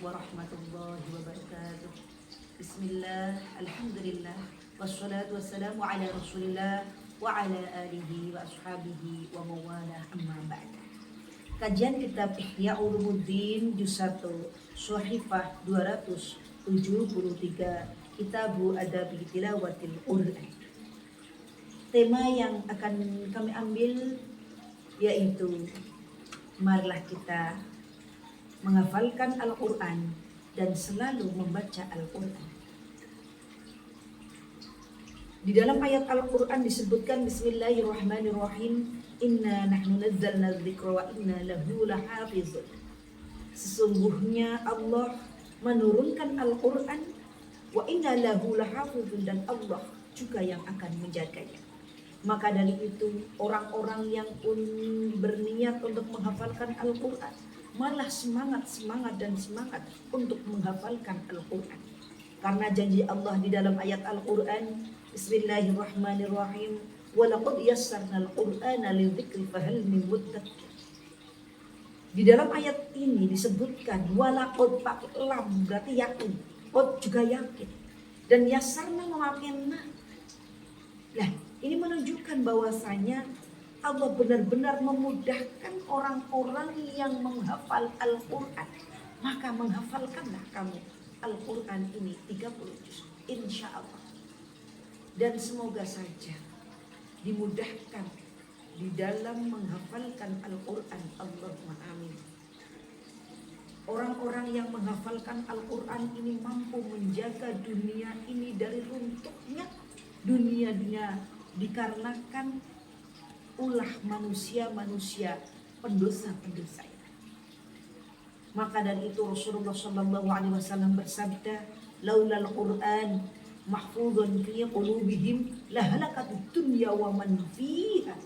warahmatullahi wabarakatuh. Bismillah, alhamdulillah, wassalatu wassalamu ala rasulillah wa ala alihi wa ashabihi wa mawala amma ba'da. Kajian kitab Ihya Ulumuddin Juz 1 Shahifah 273 Kitabu Adabi Tilawatil Qur'an. Tema yang akan kami ambil yaitu marilah kita menghafalkan Al-Quran dan selalu membaca Al-Quran. Di dalam ayat Al-Quran disebutkan Bismillahirrahmanirrahim, Inna nahnu nazzalna dzikra wa inna lahu lahafizun. Sesungguhnya Allah menurunkan Al-Quran, wa inna lahu lahafizun, dan Allah juga yang akan menjaganya. Maka dari itu orang-orang yang pun berniat untuk menghafalkan Al-Quran, malah semangat untuk menghafalkan Al-Quran. Karena janji Allah di dalam ayat Al-Quran, Bismillahirrahmanirrahim, walaqad yassarnal Qur'ana lidzikri fahal min muddakir. Di dalam ayat ini disebutkan walaqad pakai lam berarti yakin, qad juga yakin, dan yassarna memakai na. Nah, ini menunjukkan bahwasanya Allah benar-benar memudahkan orang-orang yang menghafal Al-Quran. Maka menghafalkanlah kamu Al-Quran ini 30 juz, insya Allah. Dan semoga saja dimudahkan di dalam menghafalkan Al-Quran. Allahumma amin. Orang-orang yang menghafalkan Al-Quran ini mampu menjaga dunia ini dari runtuhnya dunia dikarenakan ulah manusia-manusia pendosa-pendosa. Maka dari itu Rasulullah SAW bersabda, laulal Quran mahfudun fi qulubihim lahalakatud dunya wa man fiha.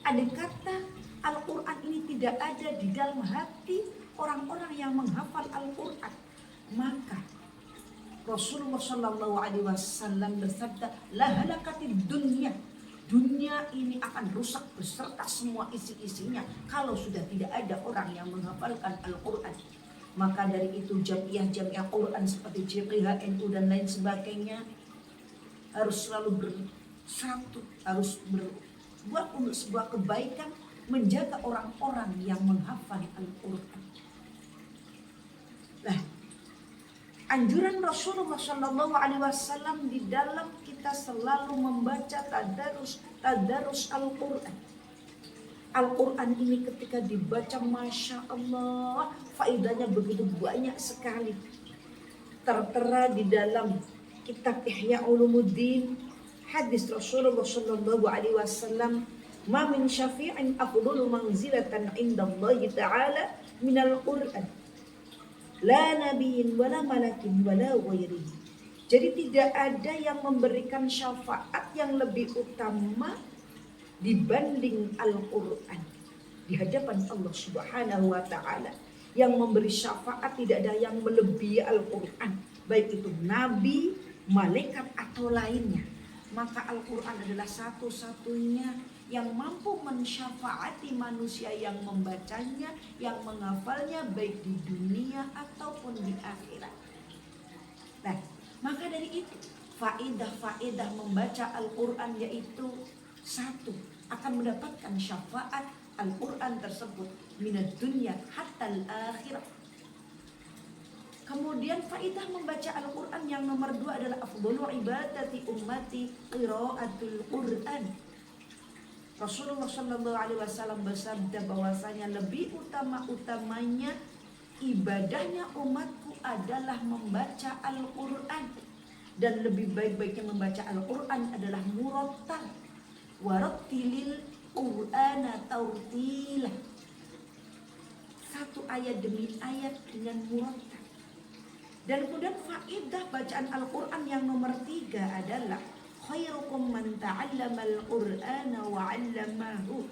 Andai kata Al-Quran ini tidak ada di dalam hati orang-orang yang menghafal Al-Quran, maka Rasulullah SAW bersabda, lahalakatid dunya. Dunia ini akan rusak beserta semua isi-isinya kalau sudah tidak ada orang yang menghafalkan Al-Quran. Maka dari itu jamiah Quran seperti JPH, NU dan lain sebagainya harus selalu bersatu, harus berbuat untuk sebuah kebaikan, menjaga orang-orang yang menghafal Al-Quran. Nah, anjuran Rasulullah SAW di dalam kita selalu membaca tadarus Al-Quran. Al-Quran ini ketika dibaca, Masya Allah, faedahnya begitu banyak sekali. Tertera di dalam kitab Ihya Ulumuddin, hadis Rasulullah SAW, ma min syafi'in afdalu manzilatan indallahi ta'ala minal Quran. La nabiyin wala malakin wala ghairihi. Jadi tidak ada yang memberikan syafaat yang lebih utama dibanding Al-Quran di hadapan Allah Subhanahu wa ta'ala. Yang memberi syafaat tidak ada yang melebihi Al-Quran, baik itu nabi, malaikat atau lainnya. Maka Al-Quran adalah satu-satunya yang mampu mensyafaati manusia yang membacanya, yang menghafalnya, baik di dunia ataupun di akhirat. Nah, maka dari itu faedah membaca Al-Quran yaitu satu, akan mendapatkan syafaat Al-Quran tersebut minad dunya hatta al-akhirat. Kemudian faedah membaca Al-Quran yang nomor 2 adalah afdalu ibadati ummati qiraatul Quran. Rasulullah SAW bersabda bahwasanya lebih utamanya ibadahnya umatku adalah membaca Al-Quran, dan lebih baik-baiknya membaca Al-Quran adalah murattal, warattilil Qur'ana tartila, satu ayat demi ayat dengan murattal. Dan kemudian faedah bacaan Al-Quran yang nomor 3 adalah khairukum man ta'allamal Qur'ana wa 'allamahu.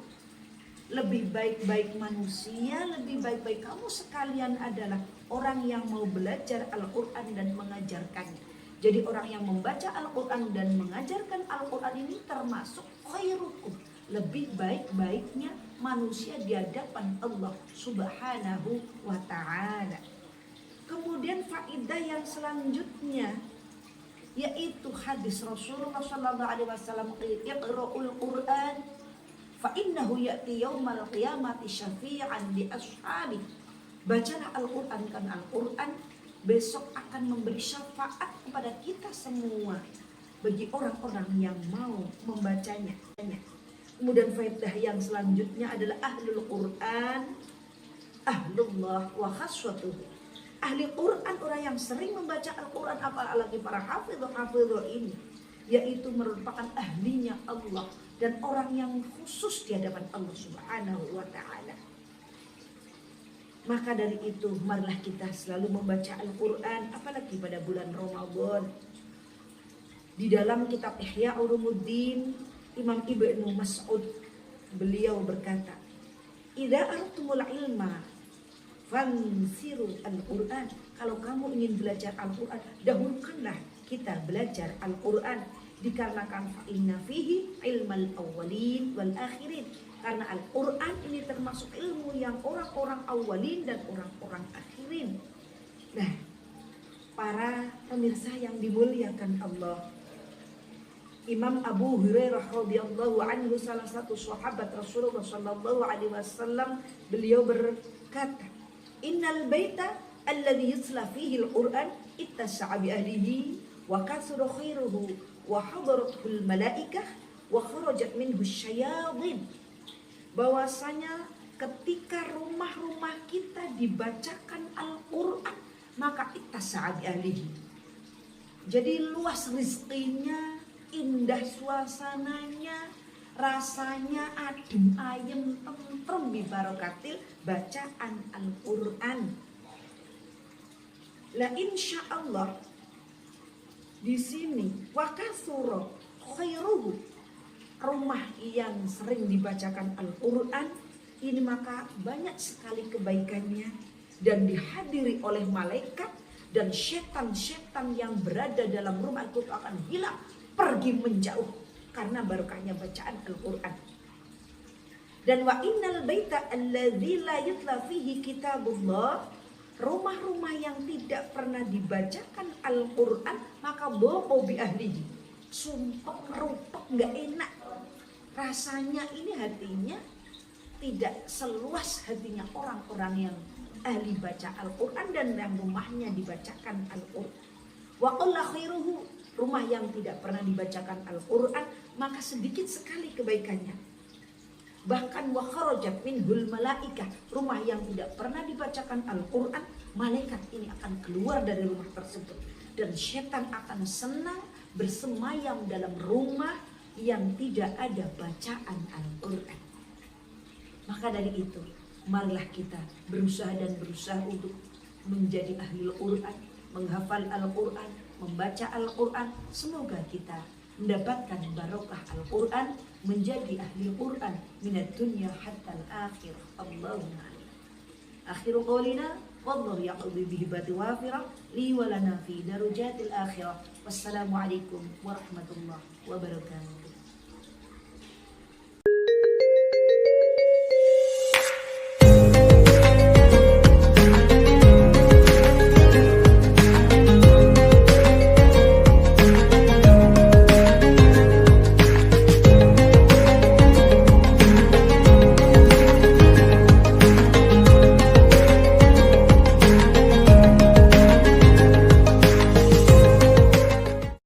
Lebih baik-baik manusia, lebih baik-baik kamu sekalian adalah orang yang mau belajar Al-Quran dan mengajarkannya. Jadi orang yang membaca Al-Quran dan mengajarkan Al-Quran ini termasuk khairukum, lebih baik-baiknya manusia di hadapan Allah Subhanahu wa ta'ala. faidah yang selanjutnya yaitu hadis Rasulullah sallallahu alaihi wasallam, iqra'ul Qur'an fa innahu ya'ti yaumal qiyamati syafi'an li ashabi. Bacalah Al-Qur'an, karena Al-Qur'an besok akan memberi syafaat kepada kita semua bagi orang-orang yang mau membacanya. Kemudian faedah yang selanjutnya adalah ahlul Qur'an ahlullah wa khaswatuhu. Ahli Quran, orang yang sering membaca Al-Quran, apalagi para hafidh ini, yaitu merupakan ahlinya Allah dan orang yang khusus di hadapan Allah Subhanahu wa ta'ala. Maka dari itu marilah kita selalu membaca Al-Quran, apalagi pada bulan Ramadan. Di dalam kitab Ihya Ulumuddin, Imam Ibnu Mas'ud beliau berkata, idza aradtumul ilma fansiru Al-Quran. Kalau kamu ingin belajar Al-Quran, dahulukanlah kita belajar Al-Quran. Dikarenakan fa'inna fihi ilmal awwalin wal akhirin. Karena Al-Quran ini termasuk ilmu yang orang-orang awalin dan orang-orang akhirin. Nah, para pemirsa yang dimuliakan Allah, Imam Abu Hurairah radhiyallahu anhu, salah satu sahabat Rasulullah sallallahu alaihi wasallam, beliau berkata, innal baita alladhi yutla fihi al-Qur'an ittasa'a bi ahlihi wa kasura khairuhu wa hadaratul malaikah wa kharajat minhu syayatin. Bahwasanya ketika rumah-rumah kita dibacakan Al-Qur'an, maka ittasa'a bi ahlihi. Jadi luas rizkinya, indah suasananya, rasanya adem ayem tentrem bi barokatil bacaan Al-Qur'an. La insyaallah di sini wa kasura khairuhu, rumah yang sering dibacakan Al-Qur'an ini maka banyak sekali kebaikannya dan dihadiri oleh malaikat, dan setan-setan yang berada dalam rumah itu akan hilang, pergi menjauh karena barokahnya bacaan Al-Quran. Dan wa innal baita alladzi la yutla fihi kitabullah, rumah-rumah yang tidak pernah dibacakan Al-Quran maka boqo bi ahlihi, sumpek rupek nggak enak rasanya. Ini hatinya tidak seluas hatinya orang-orang yang ahli baca Al-Quran dan yang rumahnya dibacakan Al-Quran. Wa qalla khairuhu, rumah yang tidak pernah dibacakan Al-Quran maka sedikit sekali kebaikannya. Bahkan wa kharajat minhul malaikah, rumah yang tidak pernah dibacakan Al-Quran, malaikat ini akan keluar dari rumah tersebut, dan setan akan senang bersemayam dalam rumah yang tidak ada bacaan Al-Quran. Maka dari itu marilah kita berusaha untuk menjadi ahli Al-Quran, menghafal Al-Quran, membaca Al-Quran. Semoga kita mendapatkan barokah Al-Quran, menjadi ahli Quran minad dunya hatta al-akhirah. Allahumma amin. Akhiru qawlina wallahu yaqdi bihi bati wafirah li wa lana fi darujatil akhirah. Wassalamualaikum warahmatullahi wabarakatuh.